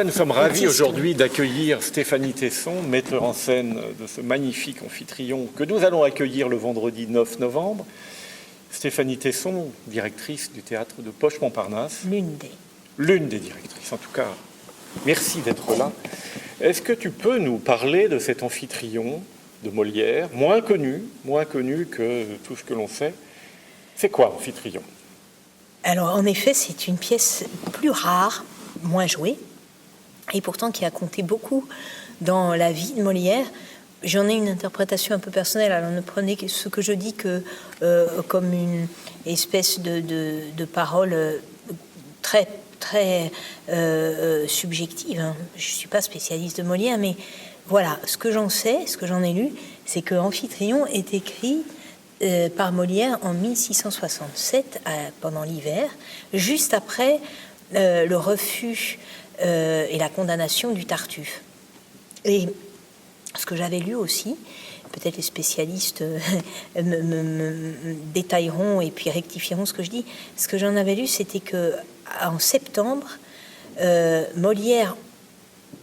bien, nous sommes ravis aujourd'hui d'accueillir Stéphanie Tesson, metteur en scène de ce magnifique amphitryon que nous allons accueillir le vendredi 9 novembre. Stéphanie Tesson, directrice du théâtre de Poche-Montparnasse. L'une des directrices, en tout cas. Merci d'être là. Est-ce que tu peux nous parler de cet amphitryon de Molière, moins connu que tout ce que l'on sait? C'est quoi Amphitryon? Alors, en effet, c'est une pièce plus rare, moins jouée, et pourtant qui a compté beaucoup dans la vie de Molière. J'en ai une interprétation un peu personnelle, alors ne prenez ce que je dis que comme une espèce de parole très subjective. Hein. Je ne suis pas spécialiste de Molière, mais voilà, ce que j'en sais, ce que j'en ai lu, c'est que Amphitryon est écrit par Molière en 1667, pendant l'hiver, juste après le refus et la condamnation du Tartuffe. Et ce que j'avais lu aussi, peut-être les spécialistes me détailleront et puis rectifieront ce que je dis, ce que j'en avais lu, c'était que en septembre, Molière,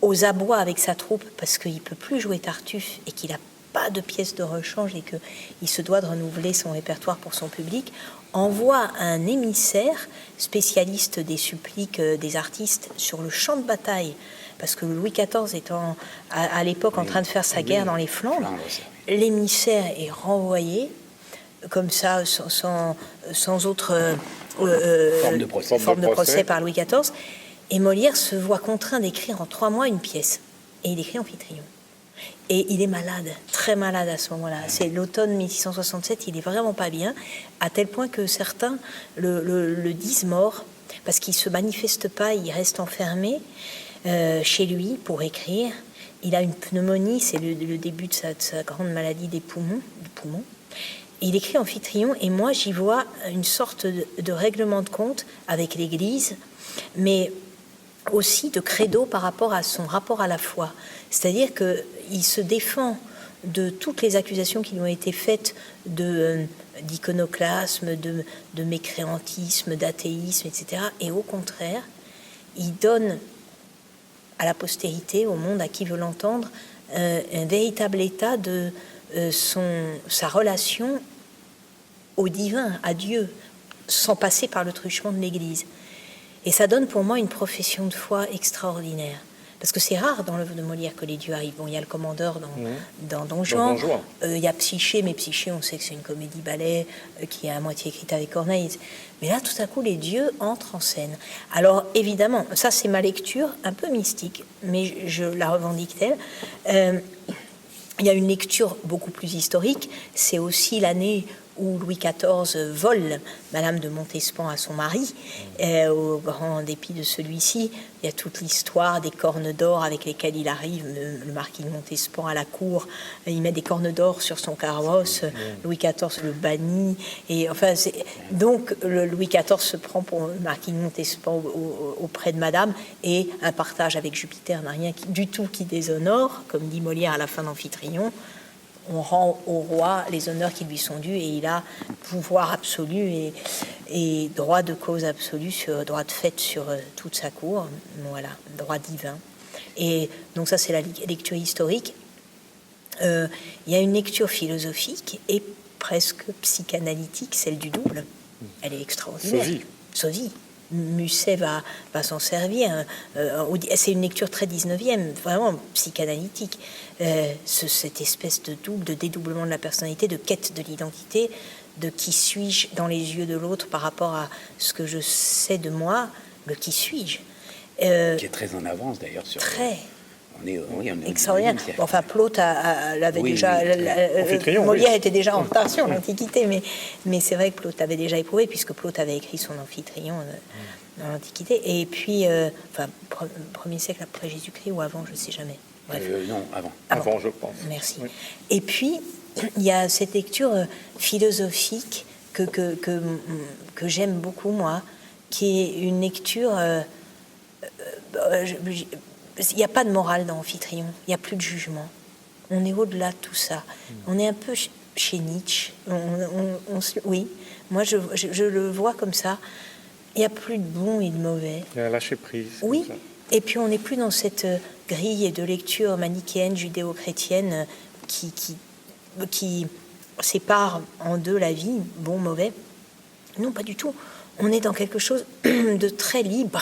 aux abois avec sa troupe, parce qu'il ne peut plus jouer Tartuffe et qu'il n'a pas de pièces de rechange et qu'il se doit de renouveler son répertoire pour son public, envoie un émissaire spécialiste des suppliques des artistes sur le champ de bataille, parce que Louis XIV étant à l'époque en train de faire sa guerre dans les Flandres, l'émissaire est renvoyé comme ça, sans autre forme de procès par Louis XIV, et Molière se voit contraint d'écrire en 3 mois une pièce, et il écrit Amphitryon. Et il est malade, très malade à ce moment-là. C'est l'automne 1667, il est vraiment pas bien, à tel point que certains le disent mort, parce qu'il se manifeste pas, il reste enfermé chez lui pour écrire. Il a une pneumonie, c'est le début de sa grande maladie des poumons. Et il écrit Amphitryon, et moi j'y vois une sorte de règlement de compte avec l'Église, mais aussi de credo par rapport à son rapport à la foi. C'est-à-dire qu'il se défend de toutes les accusations qui lui ont été faites d'iconoclasme, de mécréantisme, d'athéisme, etc. Et au contraire, il donne à la postérité, au monde, à qui veut l'entendre, un véritable état de sa relation au divin, à Dieu, sans passer par le truchement de l'Église. Et ça donne pour moi une profession de foi extraordinaire. Parce que c'est rare dans l'œuvre de Molière que les dieux arrivent. Bon, il y a le commandeur dans Don Juan. Il y a Psyché, mais Psyché, on sait que c'est une comédie-ballet qui est à moitié écrite avec Corneille. Mais là, tout à coup, les dieux entrent en scène. Alors, évidemment, ça, c'est ma lecture, un peu mystique, mais je la revendique telle. Il y a une lecture beaucoup plus historique. C'est aussi l'année où Louis XIV vole Madame de Montespan à son mari, au grand dépit de celui-ci. Il y a toute l'histoire des cornes d'or avec lesquelles il arrive, le marquis de Montespan à la cour, il met des cornes d'or sur son carrosse, Louis XIV le bannit, et enfin, donc Louis XIV se prend pour le marquis de Montespan auprès de Madame, et un partage avec Jupiter n'a rien du tout qui déshonore, comme dit Molière à la fin d'Amphitryon. On rend au roi les honneurs qui lui sont dus et il a pouvoir absolu et droit de cause absolu, droit de fait sur toute sa cour. Voilà, droit divin. Et donc ça, c'est la lecture historique. Il y a une lecture philosophique et presque psychanalytique, celle du double. Elle est extraordinaire. Sosie. Musset va s'en servir. C'est une lecture très 19e, vraiment psychanalytique. Cette espèce de double, de dédoublement de la personnalité, de quête de l'identité, de qui suis-je dans les yeux de l'autre par rapport à ce que je sais de moi, le qui suis-je. Qui est très en avance d'ailleurs sur... Très. On est extraordinaire. Bon, enfin, Plaute l'avait déjà... Molière était déjà en retard sur l'Antiquité, mais c'est vrai que Plaute avait déjà éprouvé, puisque Plaute avait écrit son Amphitryon dans l'Antiquité. Et puis, premier siècle après Jésus-Christ ou avant, je ne sais jamais. Bref. Non, avant. Avant, je pense. Merci. Oui. Et puis, il y a cette lecture philosophique que j'aime beaucoup, moi, qui est une lecture... il n'y a pas de morale dans Amphitryon, il n'y a plus de jugement. On est au-delà de tout ça. On est un peu chez Nietzsche. Oui, moi je le vois comme ça. Il n'y a plus de bon et de mauvais. Il y a lâcher prise. Oui, Et puis on n'est plus dans cette grille de lecture manichéenne, judéo-chrétienne qui sépare en deux la vie, bon, mauvais. Non, pas du tout. On est dans quelque chose de très libre.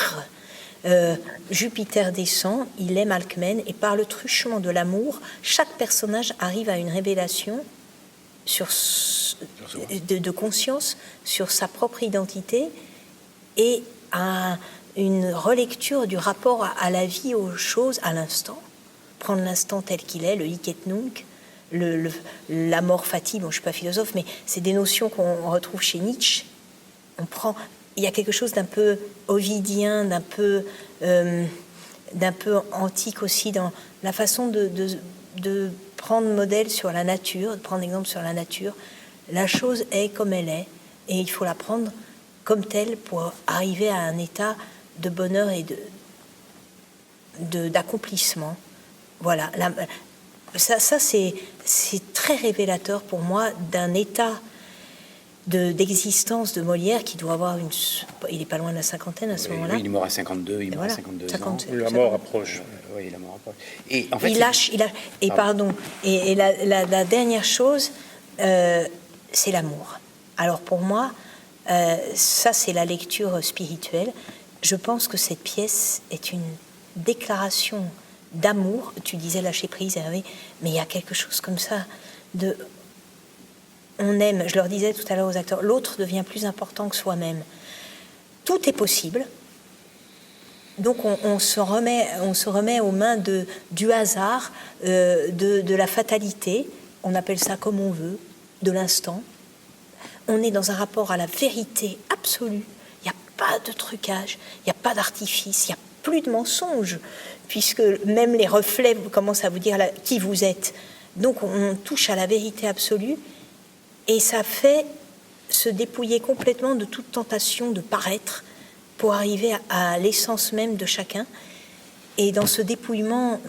Jupiter descend, il aime Alcmène, et par le truchement de l'amour, chaque personnage arrive à une révélation de conscience sur sa propre identité et à une relecture du rapport à la vie, aux choses, à l'instant. Prendre l'instant tel qu'il est, le hic et nunc, l'amor fati. Bon, je ne suis pas philosophe, mais c'est des notions qu'on retrouve chez Nietzsche. Il y a quelque chose d'un peu ovidien, d'un peu antique aussi dans la façon de prendre modèle sur la nature, de prendre exemple sur la nature. La chose est comme elle est, et il faut la prendre comme telle pour arriver à un état de bonheur et d'accomplissement. Voilà. Ça c'est très révélateur pour moi d'un état d'existence de Molière qui doit avoir il n'est pas loin de la cinquantaine à ce moment-là. Oui, il est mort à 52, il est mort à voilà, 52 50, ans. La mort approche. Oui, la mort approche. Et en fait, il lâche. Et pardon. Et la dernière chose, c'est l'amour. Alors pour moi, ça c'est la lecture spirituelle. Je pense que cette pièce est une déclaration d'amour. Tu disais lâcher prise, Hervé, mais il y a quelque chose comme ça de... On aime, je leur disais tout à l'heure aux acteurs, l'autre devient plus important que soi-même. Tout est possible. Donc on se remet aux mains du hasard, de la fatalité. On appelle ça comme on veut, de l'instant. On est dans un rapport à la vérité absolue. Il n'y a pas de trucage, il n'y a pas d'artifice, il n'y a plus de mensonge, puisque même les reflets commencent à vous dire qui vous êtes. Donc on touche à la vérité absolue. Et ça fait se dépouiller complètement de toute tentation de paraître pour arriver à l'essence même de chacun. Et dans ce dépouillement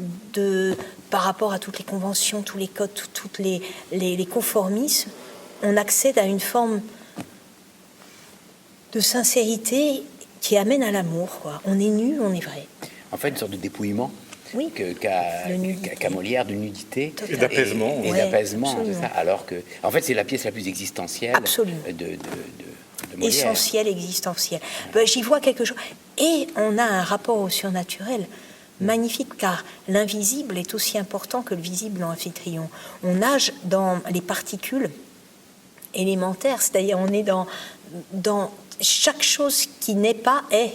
par rapport à toutes les conventions, tous les codes, toutes les conformismes, on accède à une forme de sincérité qui amène à l'amour, quoi. On est nu, on est vrai. En fait, une sorte de dépouillement. Oui, Qu'a Molière, de nudité et d'apaisement. Et ouais, d'apaisement, c'est ça. absolument. Alors que, en fait, c'est la pièce la plus existentielle de Molière. Essentielle, existentielle. J'y vois quelque chose. Et on a un rapport au surnaturel magnifique, car l'invisible est aussi important que le visible dans Amphitryon. On nage dans les particules élémentaires, c'est-à-dire on est dans chaque chose qui n'est pas est.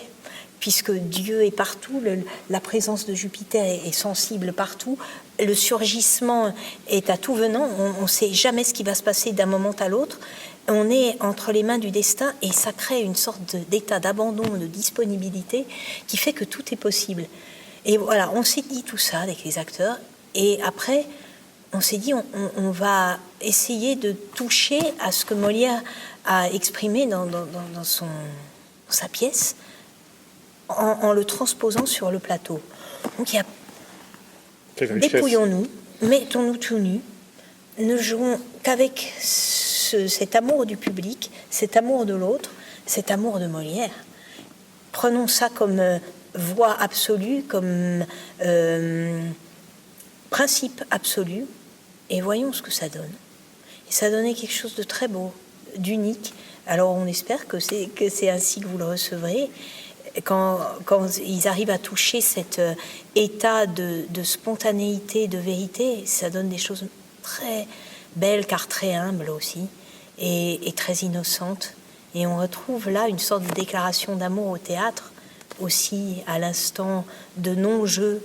Puisque Dieu est partout, la présence de Jupiter est sensible partout, le surgissement est à tout venant, on ne sait jamais ce qui va se passer d'un moment à l'autre, on est entre les mains du destin et ça crée une sorte d'état d'abandon, de disponibilité qui fait que tout est possible. Et voilà, on s'est dit tout ça avec les acteurs et après on s'est dit on va essayer de toucher à ce que Molière a exprimé dans sa pièce, en le transposant sur le plateau. Donc il y a dépouillons-nous, mettons-nous tout nus, ne jouons qu'avec cet amour du public, cet amour de l'autre, cet amour de Molière. Prenons ça comme voie absolue, comme principe absolu, et voyons ce que ça donne. Et ça donnait quelque chose de très beau, d'unique. Alors on espère que c'est ainsi que vous le recevrez. Quand ils arrivent à toucher cet état de spontanéité, de vérité, ça donne des choses très belles, car très humbles aussi, et très innocentes. Et on retrouve là une sorte de déclaration d'amour au théâtre, aussi à l'instant de non-jeu,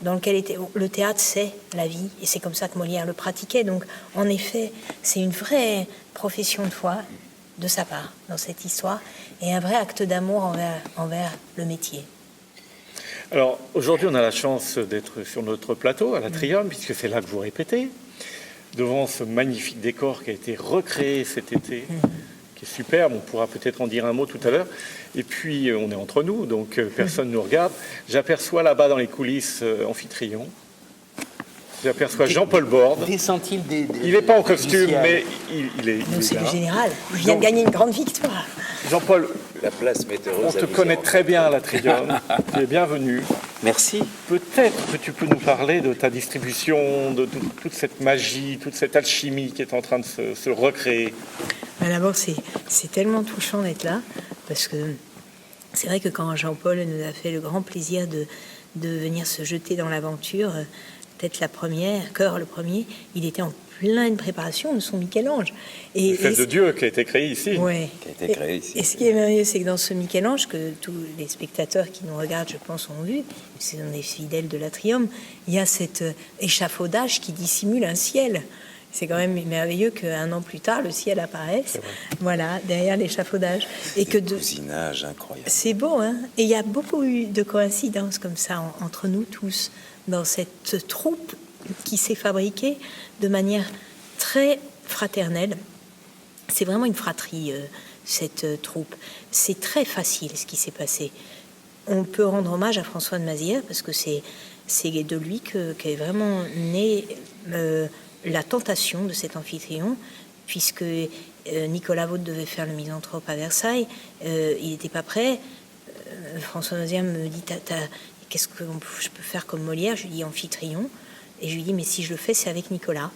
dans lequel le théâtre, c'est la vie, et c'est comme ça que Molière le pratiquait. Donc, en effet, c'est une vraie profession de foi de sa part dans cette histoire et un vrai acte d'amour envers le métier. Alors aujourd'hui on a la chance d'être sur notre plateau à l'Atrium, puisque c'est là que vous répétez, devant ce magnifique décor qui a été recréé cet été, qui est superbe. On pourra peut-être en dire un mot tout à l'heure. Et puis on est entre nous, donc personne ne nous regarde. J'aperçois là-bas dans les coulisses Amphitryon. J'aperçois Jean-Paul Borde. Il n'est pas en costume, mais il est c'est là. le général. Il vient de gagner une grande victoire. Jean-Paul, la place m'est heureuse. on te connaît très bien à l'Atrium. Tu es bienvenu. Merci. Peut-être que tu peux nous parler de ta distribution, de toute cette magie, toute cette alchimie qui est en train de se recréer. D'abord, c'est tellement touchant d'être là, parce que c'est vrai que quand Jean-Paul nous a fait le grand plaisir de venir se jeter dans l'aventure, peut-être la première, Cœur le premier, il était en pleine préparation de son Michel-Ange. Le fils de Dieu qui a été créé ici. Ouais. Qui a été créé ici. Et ce qui est merveilleux, c'est que dans ce Michel-Ange, que tous les spectateurs qui nous regardent, je pense, ont vu, ce sont des fidèles de l'Atrium, il y a cet échafaudage qui dissimule un ciel. C'est quand même merveilleux qu'un an plus tard, le ciel apparaisse, voilà, derrière l'échafaudage. Et que cousinage incroyable. C'est beau, hein. Et il y a beaucoup eu de coïncidences comme ça entre nous tous, dans cette troupe qui s'est fabriquée de manière très fraternelle. C'est vraiment une fratrie, cette troupe. C'est très facile ce qui s'est passé. On peut rendre hommage à François de Mazières, parce que c'est de lui qu'est vraiment née la tentation de cet amphitryon, puisque Nicolas Vaute devait faire le misanthrope à Versailles, il n'était pas prêt. François de Mazières me dit qu'est-ce que je peux faire comme Molière? Je lui dis amphitryon, et je lui dis mais si je le fais, c'est avec Nicolas,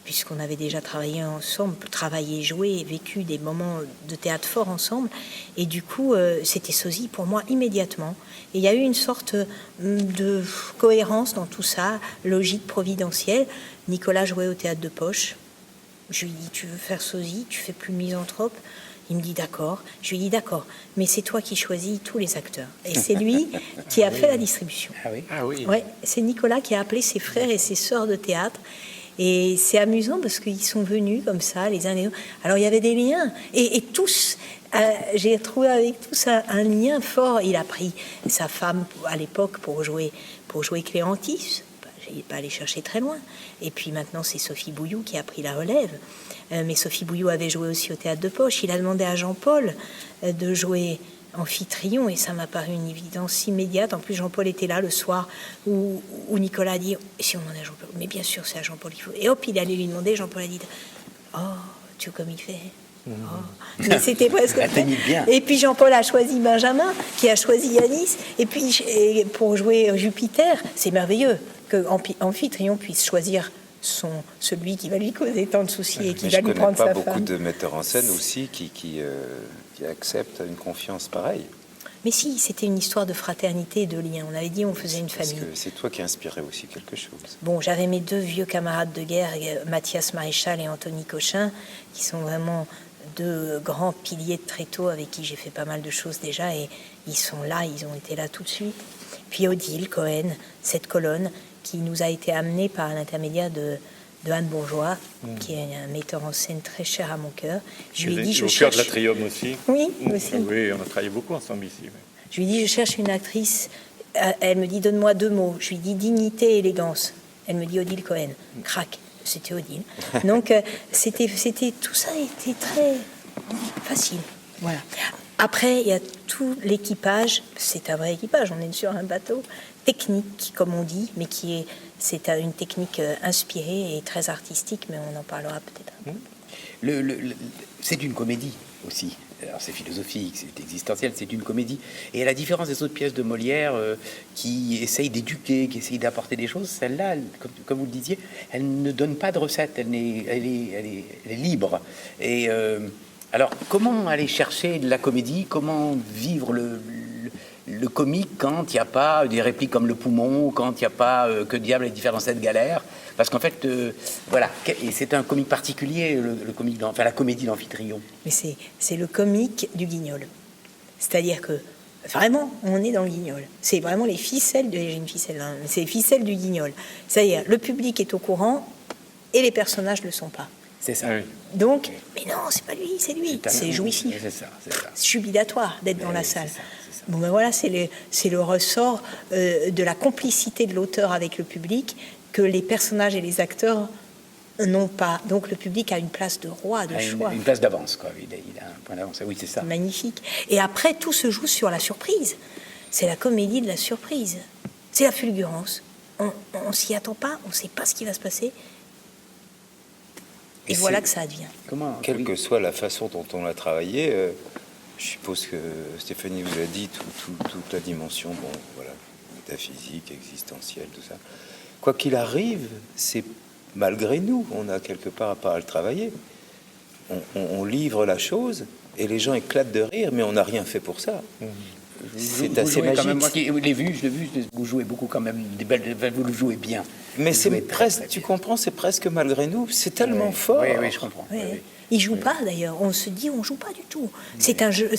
puisqu'on avait déjà travaillé ensemble, travaillé, joué, vécu des moments de théâtre forts ensemble, et du coup c'était sosie pour moi immédiatement. Et il y a eu une sorte de cohérence dans tout ça, logique providentielle. Nicolas jouait au théâtre de Poche. Je lui dis, tu veux faire sosie, tu fais plus misanthrope? Il me dit d'accord. Je lui dis d'accord, mais c'est toi qui choisis tous les acteurs. Et c'est lui qui a fait la distribution. Ah oui. Ah oui. Ouais, c'est Nicolas qui a appelé ses frères et ses sœurs de théâtre. Et c'est amusant parce qu'ils sont venus comme ça, les uns les autres. Alors il y avait des liens. Et tous, j'ai trouvé avec tous un lien fort. Il a pris sa femme à l'époque pour jouer Cléantis. Il n'est pas allé chercher très loin. Et puis maintenant, c'est Sophie Bouilloux qui a pris la relève. Mais Sophie Bouilloux avait joué aussi au théâtre de Poche. Il a demandé à Jean-Paul de jouer Amphitryon, et ça m'a paru une évidence immédiate. En plus, Jean-Paul était là le soir où Nicolas a dit « si on demande à Jean-Paul ?» Mais bien sûr, c'est à Jean-Paul qu'il faut. Et hop, il allait lui demander. Jean-Paul a dit « oh, tu vois comme il fait ?» Oh. Mais c'était presque bien. Et puis Jean-Paul a choisi Benjamin, qui a choisi Yanis. Et puis pour jouer Jupiter, c'est merveilleux que Amphitryon puisse choisir celui qui va lui causer tant de soucis et qui va lui prendre sa femme. Je ne connais pas beaucoup de metteurs en scène aussi qui acceptent une confiance pareille. Mais si, c'était une histoire de fraternité et de lien. On avait dit on faisait une famille. Parce que c'est toi qui inspirais aussi quelque chose. Bon, j'avais mes deux vieux camarades de guerre, Mathias Maréchal et Anthony Cochin, qui sont vraiment deux grands piliers de Tréteau avec qui j'ai fait pas mal de choses déjà, et ils sont là, ils ont été là tout de suite. Puis Odile Cohen, cette colonne qui nous a été amenée par l'intermédiaire de Anne Bourgeois, qui est un metteur en scène très cher à mon cœur. Je lui ai dit, au cœur de l'Atrium aussi. Oui, aussi. Oui, on a travaillé beaucoup ensemble ici. Oui. Je lui ai dit, je cherche une actrice. Elle me dit, donne-moi deux mots. Je lui ai dit, dignité et élégance. Elle me dit, Odile Cohen. Crac, c'était Odile. Donc, tout ça était très facile. Voilà. Après, il y a tout l'équipage. C'est un vrai équipage. On est sur un bateau technique, comme on dit, mais c'est une technique inspirée et très artistique, mais on en parlera peut-être. C'est une comédie aussi. Alors c'est philosophique, c'est existentiel, c'est une comédie. Et à la différence des autres pièces de Molière qui essayent d'éduquer, qui essayent d'apporter des choses, celle-là, comme vous le disiez, elle ne donne pas de recette, elle est libre. Et alors, comment aller chercher de la comédie? Comment vivre le comique quand il n'y a pas des répliques comme le poumon, quand il n'y a pas que diable est différent dans cette galère? Parce qu'en fait, voilà, et c'est un comique particulier, la comédie d'Amphitryon. Mais c'est le comique du Guignol. C'est-à-dire que, vraiment, on est dans le Guignol. C'est vraiment les ficelles, j'ai une ficelle, hein, c'est les ficelles du Guignol. C'est-à-dire, le public est au courant et les personnages ne le sont pas. C'est ça. Oui. Donc, mais non, c'est pas lui, c'est lui. C'est jouissif. C'est ça. C'est jubilatoire d'être dans la salle. C'est ça. Bon, ben voilà, c'est le ressort de la complicité de l'auteur avec le public que les personnages et les acteurs n'ont pas. Donc le public a une place de roi, de choix. Une place d'avance, quoi. Il a un point d'avance. Oui, c'est ça. Magnifique. Et après, tout se joue sur la surprise. C'est la comédie de la surprise. C'est la fulgurance. On s'y attend pas, on ne sait pas ce qui va se passer. Et voilà que ça advient. Quelle que soit la façon dont on l'a travaillé, je suppose que Stéphanie vous a dit toute la dimension, bon, voilà, métaphysique, existentielle, tout ça. Quoi qu'il arrive, c'est malgré nous, on a quelque part à part à le travailler. On livre la chose et les gens éclatent de rire, mais on n'a rien fait pour ça. C'est Vous assez jouez quand même, magique. moi qui l'ai vu, vous jouez beaucoup quand même, vous le jouez bien. Mais Vous c'est jouez très, presque, très tu bien. comprends, c'est presque malgré nous. C'est tellement Oui, fort. Oui, je comprends. Ouais. Oui, oui. Ils jouent pas d'ailleurs. On se dit on joue pas du tout. C'est un jeu.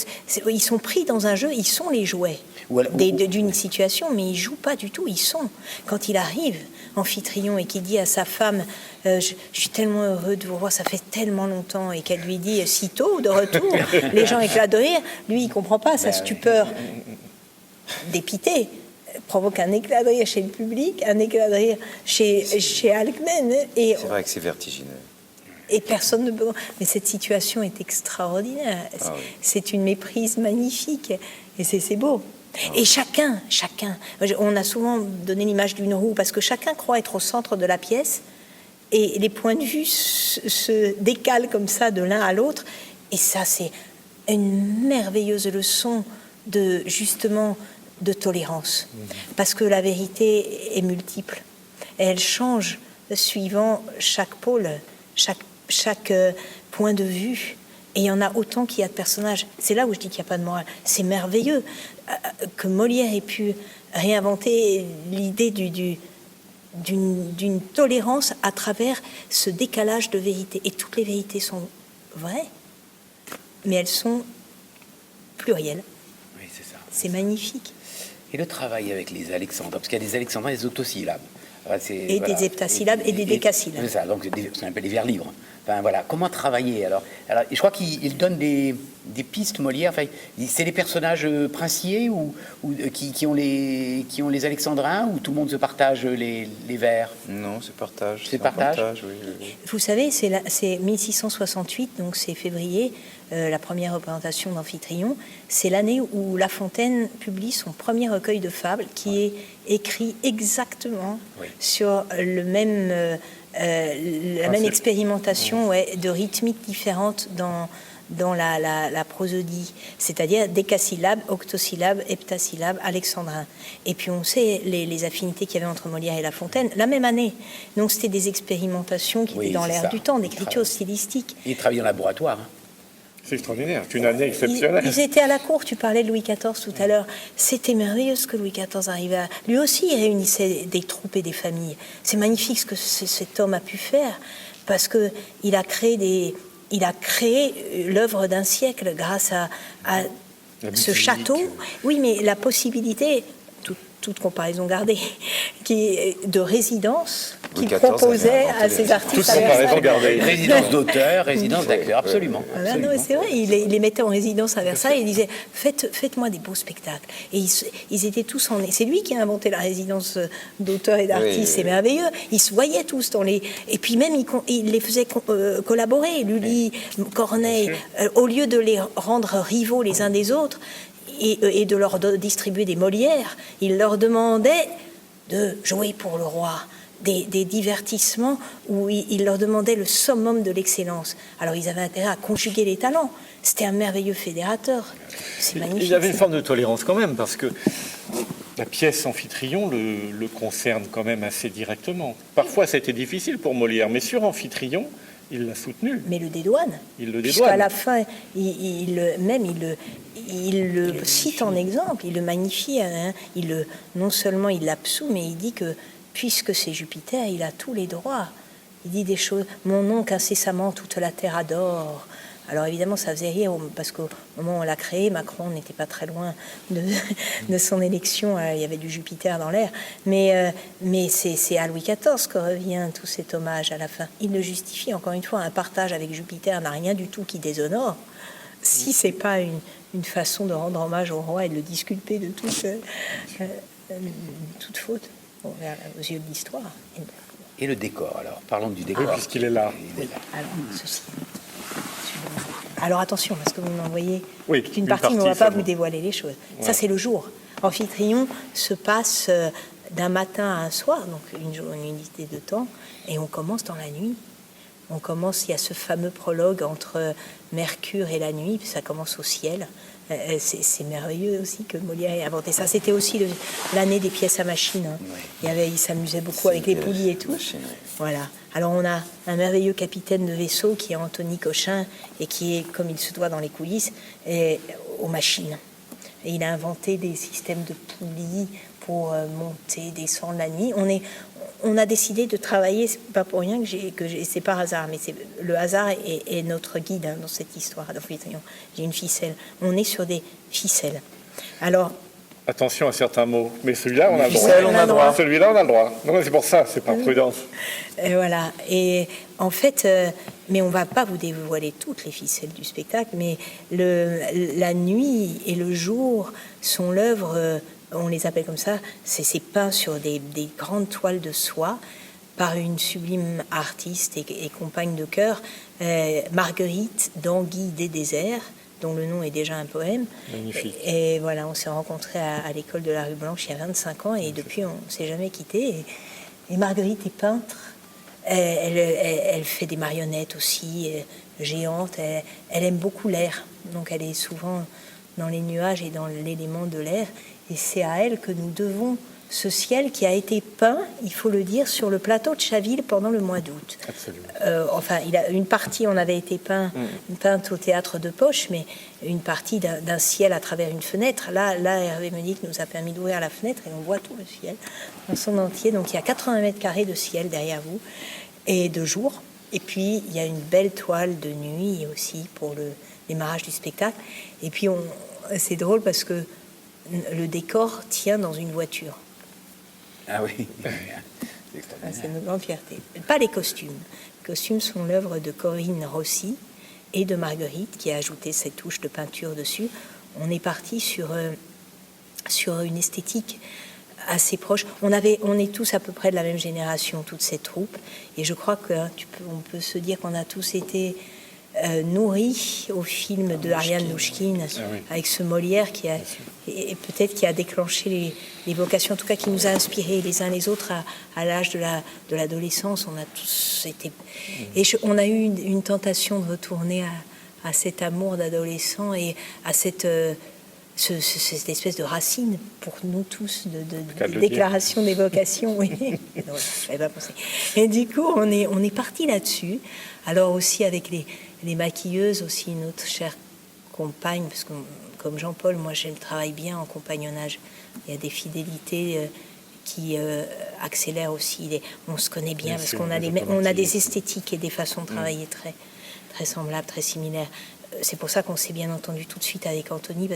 Ils sont pris dans un jeu. Ils sont les jouets Ou alors- d'une situation, mais ils jouent pas du tout. Ils sont. Quand il arrive, Amphitryon, et qu'il dit à sa femme, je suis tellement heureux de vous voir. Ça fait tellement longtemps, et qu'elle lui dit si tôt de retour. Les gens éclatent de rire. Lui, il comprend pas. Sa stupeur dépité provoque un éclat de rire chez le public, un éclat de rire chez Alcmène. Et C'est vrai que c'est vertigineux. et personne ne peut. Mais cette situation est extraordinaire. Ah oui. C'est une méprise magnifique. Et c'est beau. Et chacun. On a souvent donné l'image d'une roue parce que chacun croit être au centre de la pièce et les points de vue se décalent comme ça de l'un à l'autre. Et ça, c'est une merveilleuse leçon de justement de tolérance. Parce que la vérité est multiple. Et elle change suivant chaque pôle, chaque point de vue. Et il y en a autant qu'il y a de personnages. C'est là où je dis qu'il n'y a pas de morale. C'est merveilleux que Molière ait pu réinventer l'idée d'une tolérance à travers ce décalage de vérité. Et toutes les vérités sont vraies, mais elles sont plurielles. Oui, c'est ça. C'est magnifique. Et le travail avec les alexandrins, parce qu'il y a des alexandrins et des autosyllabes. Et des heptasyllabes et des décasyllabes. C'est ça, donc ce qu'on appelle les vers libres. Enfin, voilà. Comment travailler alors je crois qu'il donne des pistes, Molière. Enfin, c'est les personnages princiers ou qui ont les alexandrins, ou tout le monde se partage les vers? Non, c'est partage. C'est un partage. oui. Vous savez, c'est 1668, donc c'est février, la première représentation d'Amphitryon. C'est l'année où La Fontaine publie son premier recueil de fables, qui est écrit exactement sur le même, la même expérimentation de rythmique différente dans la prosodie, c'est-à-dire décasyllabes, octosyllabes, heptasyllabes, alexandrins. Et puis on sait les affinités qu'il y avait entre Molière et La Fontaine, la même année. Donc c'était des expérimentations qui étaient dans c'est l'air ça. du temps, d'écriture stylistique. Il travaille en laboratoire. C'est extraordinaire. C'est une année exceptionnelle. Ils étaient à la cour, tu parlais de Louis XIV tout à l'heure. C'était merveilleux ce que Louis XIV arrivait à... Lui aussi, il réunissait des troupes et des familles. C'est magnifique ce que cet homme a pu faire, parce qu'il a créé l'œuvre d'un siècle grâce à ce château. Oui, mais la possibilité, toute comparaison gardée, de résidence qu'il proposait à ses artistes à Versailles. Résidence d'auteur, résidence d'acteur, absolument. Voilà, non, c'est vrai, il les mettait en résidence à Versailles et il disait faites-moi des beaux spectacles. Et ils étaient tous c'est lui qui a inventé la résidence d'auteurs et d'artistes, c'est merveilleux. Ils se voyaient tous dans les. Et puis même, il les faisait collaborer, Lully, Corneille, au lieu de les rendre rivaux les uns des autres et de leur distribuer des Molières, il leur demandait de jouer pour le roi. Des divertissements où il leur demandait le summum de l'excellence. Alors ils avaient intérêt à conjuguer les talents. C'était un merveilleux fédérateur. C'est magnifique. Il y avait une forme de tolérance quand même, parce que la pièce Amphitryon le concerne quand même assez directement. Parfois, ça a été difficile pour Molière, mais sur Amphitryon, il l'a soutenu. Mais le dédouane. Il le Jusqu'à dédouane. la fin, il le cite en exemple, il le magnifie. Hein, non seulement il l'absout, mais il dit que puisque c'est Jupiter, il a tous les droits. Il dit des choses. Mon oncle incessamment toute la terre adore. Alors évidemment, ça faisait rire parce qu'au moment où on l'a créé, Macron n'était pas très loin de son élection. Il y avait du Jupiter dans l'air. Mais c'est à Louis XIV que revient tout cet hommage à la fin. Il le justifie, encore une fois, un partage avec Jupiter n'a rien du tout qui déshonore. Si c'est pas une façon de rendre hommage au roi et de le disculper de toute faute. Bon, aux yeux de l'histoire. Et le décor, alors, parlons du décor. Oui, puisqu'il est là. Alors, ceci. Alors attention, parce que vous m'envoyez une partie, mais on ne va pas vous dévoiler les choses. Ouais. Ça, c'est le jour. Amphitryon se passe d'un matin à un soir, donc une unité de temps, et on commence dans la nuit, on commence, il y a ce fameux prologue entre Mercure et la nuit, puis ça commence au ciel. C'est merveilleux aussi que Molière ait inventé ça. C'était aussi l'année des pièces à machine. Hein. Il s'amusait beaucoup avec les poulies et tout. Voilà. Alors on a un merveilleux capitaine de vaisseau qui est Anthony Cochin et qui est, comme il se doit dans les coulisses, aux machines. Et il a inventé des systèmes de poulies pour monter, descendre la nuit. On a décidé de travailler, c'est pas pour rien c'est par hasard, mais le hasard est notre guide dans cette histoire. J'ai une ficelle. On est sur des ficelles. Alors, attention à certains mots, mais celui-là, on a le droit. Ficelle, on a le droit. Celui-là, on a le droit. Non, c'est pour ça, c'est par prudence. Voilà. Et en fait, mais on va pas vous dévoiler toutes les ficelles du spectacle, mais la nuit et le jour sont l'œuvre. On les appelle comme ça, c'est peint sur des grandes toiles de soie par une sublime artiste et compagne de chœur, Marguerite d'Anguille des Déserts, dont le nom est déjà un poème. Magnifique. Et voilà, on s'est rencontrés à l'école de la rue Blanche il y a 25 ans et depuis on ne s'est jamais quittés. Et Marguerite est peintre, elle fait des marionnettes aussi géantes, elle aime beaucoup l'air, donc elle est souvent dans les nuages et dans l'élément de l'air. Et c'est à elle que nous devons ce ciel qui a été peint, il faut le dire, sur le plateau de Chaville pendant le mois d'août. Absolument. Une partie, on avait été peinte au théâtre de Poche, mais une partie d'un ciel à travers une fenêtre. Là, Hervé Meunier nous a permis d'ouvrir la fenêtre et on voit tout le ciel dans son entier. Donc il y a 80 mètres carrés de ciel derrière vous et de jour. Et puis il y a une belle toile de nuit aussi pour le démarrage du spectacle. Et puis c'est drôle parce que le décor tient dans une voiture. Ah oui. C'est une grande fierté. Pas les costumes. Les costumes sont l'œuvre de Corinne Rossi et de Marguerite qui a ajouté cette touche de peinture dessus. On est parti sur une esthétique assez proche. On est tous à peu près de la même génération, toute cette troupe. Et je crois qu'on peut se dire qu'on a tous été nourri au film de Ariane Nouchkine, avec ce Molière et peut-être qui a déclenché les vocations, en tout cas qui nous a inspirés les uns les autres à l'âge de l'adolescence. On a tous été... Et on a eu une tentation de retourner à cet amour d'adolescent et à cette espèce de racine pour nous tous de déclaration des vocations. Oui. Non, j'avais pas pensé. Et du coup, on est parti là-dessus. Alors aussi avec les maquilleuses, aussi notre chère compagne, parce que comme Jean-Paul, moi je travaille bien en compagnonnage. Il y a des fidélités qui accélèrent aussi. On se connaît bien parce qu'on a des esthétiques et des façons de travailler très, très semblables, très similaires. C'est pour ça qu'on s'est bien entendu tout de suite avec Anthony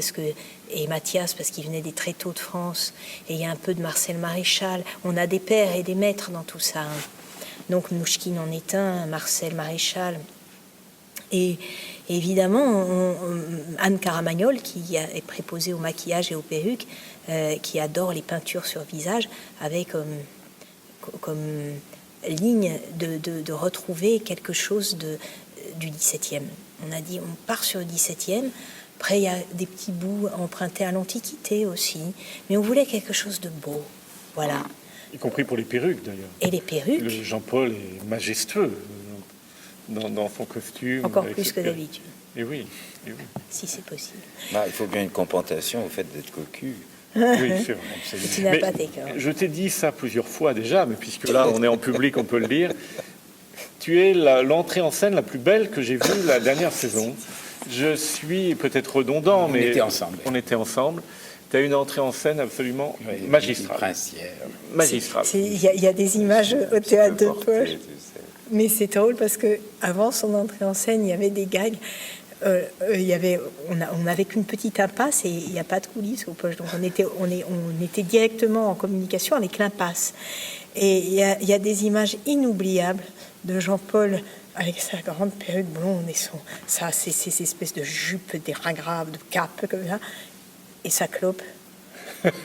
et Mathias, parce qu'ils venaient des tréteaux de France. Et il y a un peu de Marcel Maréchal. On a des pères et des maîtres dans tout ça. Hein. Donc Nouchkine en est un, Marcel Maréchal. Et évidemment, Anne Caramagnol, qui est préposée au maquillage et aux perruques, qui adore les peintures sur visage, avait comme ligne de retrouver quelque chose du XVIIe. On a dit, on part sur le XVIIe. Après, il y a des petits bouts empruntés à l'Antiquité aussi. Mais on voulait quelque chose de beau. Voilà. Y compris pour les perruques, d'ailleurs. Et les perruques. Jean-Paul est majestueux dans son costume. Encore plus que d'habitude. Et oui. Si c'est possible. Il faut bien une compensation au fait d'être cocu. Oui, c'est vrai. Tu n'as pas tes cœurs. Je t'ai dit ça plusieurs fois déjà, mais puisque là, on est en public, on peut le dire. Tu es l'entrée en scène la plus belle que j'ai vue la dernière saison. Je suis peut-être redondant, mais on était ensemble. Tu as une entrée en scène absolument magistrale. Magistrale. Il y a des images au théâtre de Poche. Mais c'est drôle parce que avant son entrée en scène, il y avait des gags. On n'avait qu'une petite impasse et il n'y a pas de coulisses aux Poches. Donc on était directement en communication avec l'impasse. Et il y a des images inoubliables de Jean-Paul avec sa grande perruque blonde et ces espèces de jupes, des graves, de capes comme ça, et sa clope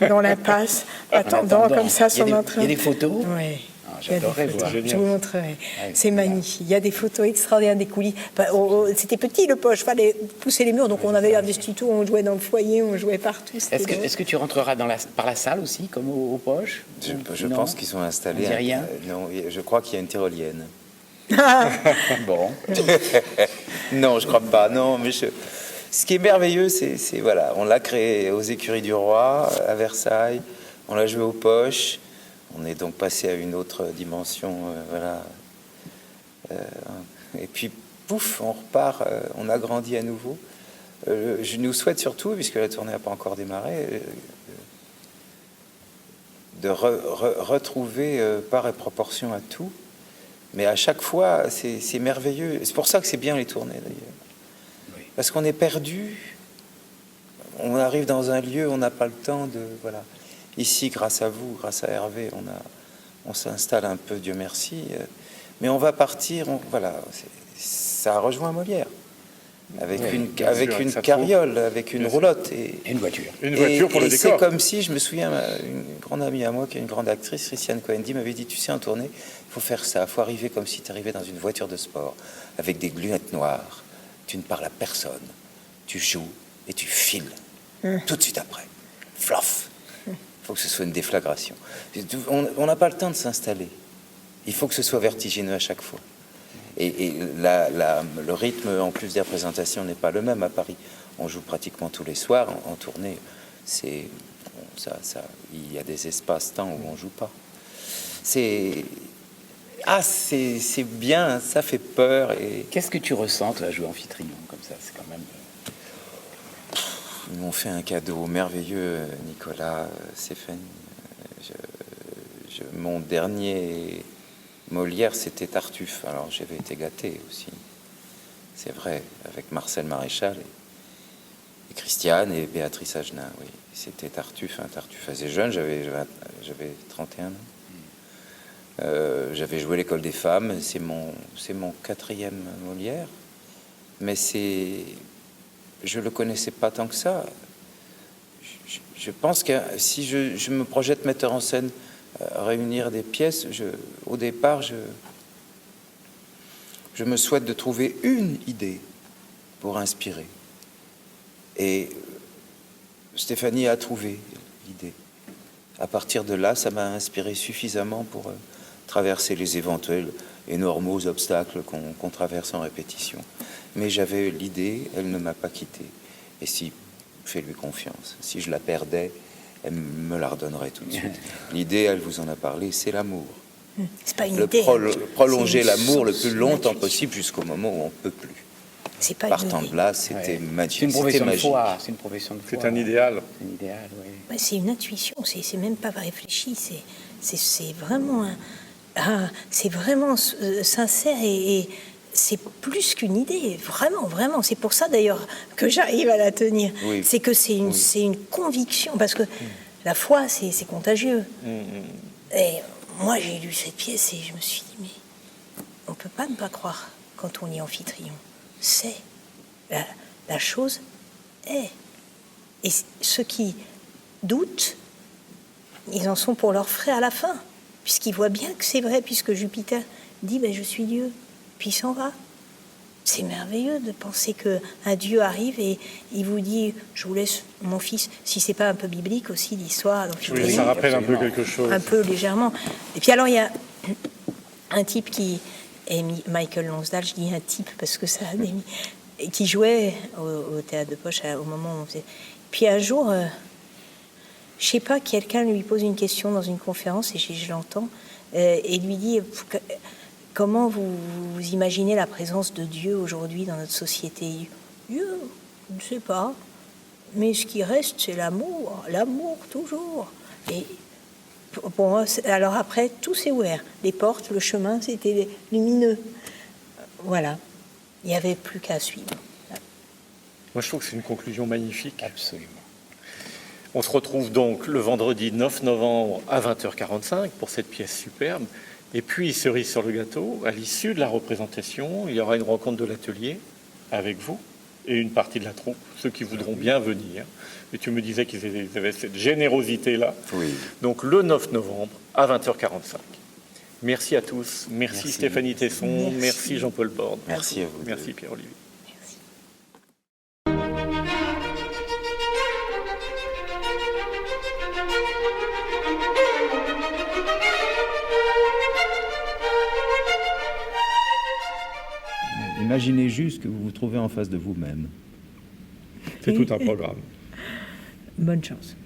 dans l'impasse, attendant comme ça son entrée. Il y a des photos. Oui. J'adorerais voir. Je vous montrerai. C'est magnifique. Il y a des photos extraordinaires, des coulisses. C'était petit le Poche, fallait pousser les murs, donc on avait des studios, on jouait dans le foyer, on jouait partout. Est-ce que tu rentreras par la salle aussi, comme au Poche? Je pense qu'ils sont installés. Rien. Non, je crois qu'il y a une tyrolienne. Bon. Non, je crois pas. Non, mais ce qui est merveilleux, c'est voilà, on l'a créé aux Écuries du Roi, à Versailles. On l'a joué aux poches. On est donc passé à une autre dimension, voilà. Et puis, pouf, on repart, on a grandi à nouveau. Je nous souhaite surtout, puisque la tournée n'a pas encore démarré, de retrouver part et proportion à tout. Mais à chaque fois, c'est merveilleux. C'est pour ça que c'est bien les tournées, d'ailleurs. Oui. Parce qu'on est perdu. On arrive dans un lieu, on n'a pas le temps de... Voilà. Ici, grâce à vous, grâce à Hervé, on s'installe un peu, Dieu merci. Mais on va partir, voilà. Ça rejoint Molière. Avec Oui, une carriole, avec une roulotte. Et une voiture. Une voiture pour le décor. C'est comme si, je me souviens, une grande amie à moi, qui est une grande actrice, Christiane Coendi, m'avait dit, tu sais, en tournée, il faut faire ça, il faut arriver comme si tu arrivais dans une voiture de sport, avec des lunettes noires, tu ne parles à personne, tu joues et tu files, tout de suite après. Flof. Il faut que ce soit une déflagration. On n'a pas le temps de s'installer. Il faut que ce soit vertigineux à chaque fois. Et le rythme, en plus des représentations, n'est pas le même à Paris. On joue pratiquement tous les soirs en tournée. Il y a des espaces-temps où on joue pas. C'est bien, ça fait peur. Et Qu'est-ce que tu ressens, toi, à jouer Amphitryon comme ça? C'est quand même... ils m'ont fait un cadeau merveilleux, Nicolas, Stéphanie. Mon dernier Molière, c'était Tartuffe. Alors j'avais été gâté aussi. C'est vrai, avec Marcel Maréchal et Christiane et Béatrice Agenin. Oui, c'était Tartuffe. Tartuffe assez jeune, j'avais 31 ans. J'avais joué l'école des femmes. C'est mon 4e Molière, mais je le connaissais pas tant que ça. Je pense que si je me projette metteur en scène, réunir des pièces, au départ, je me souhaite de trouver une idée pour inspirer. Et Stéphanie a trouvé l'idée. À partir de là, ça m'a inspiré suffisamment pour traverser les éventuels et normaux obstacles qu'on traverse en répétition. Mais j'avais l'idée, elle ne m'a pas quitté. Et si, fais-lui confiance, si je la perdais, elle me la redonnerait tout de suite. L'idée, elle vous en a parlé, c'est l'amour. C'est pas une idée. Prolonger C'est une l'amour le source, plus une longtemps intuition. possible jusqu'au moment où on ne peut plus. C'est pas Partant une de idée. là, c'était Ouais. magique. C'est une C'était profession de magique. foi. C'est une profession de foi. C'est un idéal. C'est un idéal, oui. Ouais, c'est une intuition, c'est même pas réfléchi, c'est vraiment c'est vraiment sincère et c'est plus qu'une idée, vraiment, vraiment. C'est pour ça d'ailleurs que j'arrive à la tenir. Oui. C'est que c'est une conviction, parce que la foi, c'est contagieux. Et moi, j'ai lu cette pièce et je me suis dit, mais on peut pas ne pas croire quand on lit Amphitryon. C'est la chose est. Et ceux qui doutent, ils en sont pour leurs frais à la fin, puisqu'ils voient bien que c'est vrai, puisque Jupiter dit je suis Dieu, puis il s'en va. C'est merveilleux de penser qu'un Dieu arrive et il vous dit je vous laisse mon fils, si c'est pas un peu biblique aussi l'histoire. Oui, ça rappelle un peu absolument. quelque chose. Un peu légèrement. Et puis alors il y a un type qui est Michael Lonsdale, je dis un type parce que ça a des... qui jouait au théâtre de poche au moment où on faisait. Puis un jour, je sais pas, quelqu'un lui pose une question dans une conférence et je l'entends et lui dit comment vous imaginez la présence de Dieu aujourd'hui dans notre société? Dieu, je ne sais pas, mais ce qui reste c'est l'amour toujours. Et pour moi, alors après tout s'est ouvert, les portes, le chemin, c'était lumineux. Voilà, il n'y avait plus qu'à suivre. Moi, je trouve que c'est une conclusion magnifique. Absolument. On se retrouve donc le vendredi 9 novembre à 20h45 pour cette pièce superbe. Et puis, cerise sur le gâteau, à l'issue de la représentation, il y aura une rencontre de l'atelier avec vous et une partie de la troupe, ceux qui voudront bien venir. Et tu me disais qu'ils avaient cette générosité-là. Oui. Donc, le 9 novembre à 20h45. Merci à tous. Merci, Stéphanie Tesson. Merci. Merci Jean-Paul Borde. Merci à vous. Merci Pierre-Olivier. Imaginez juste que vous vous trouvez en face de vous-même. C'est tout un programme. Bonne chance.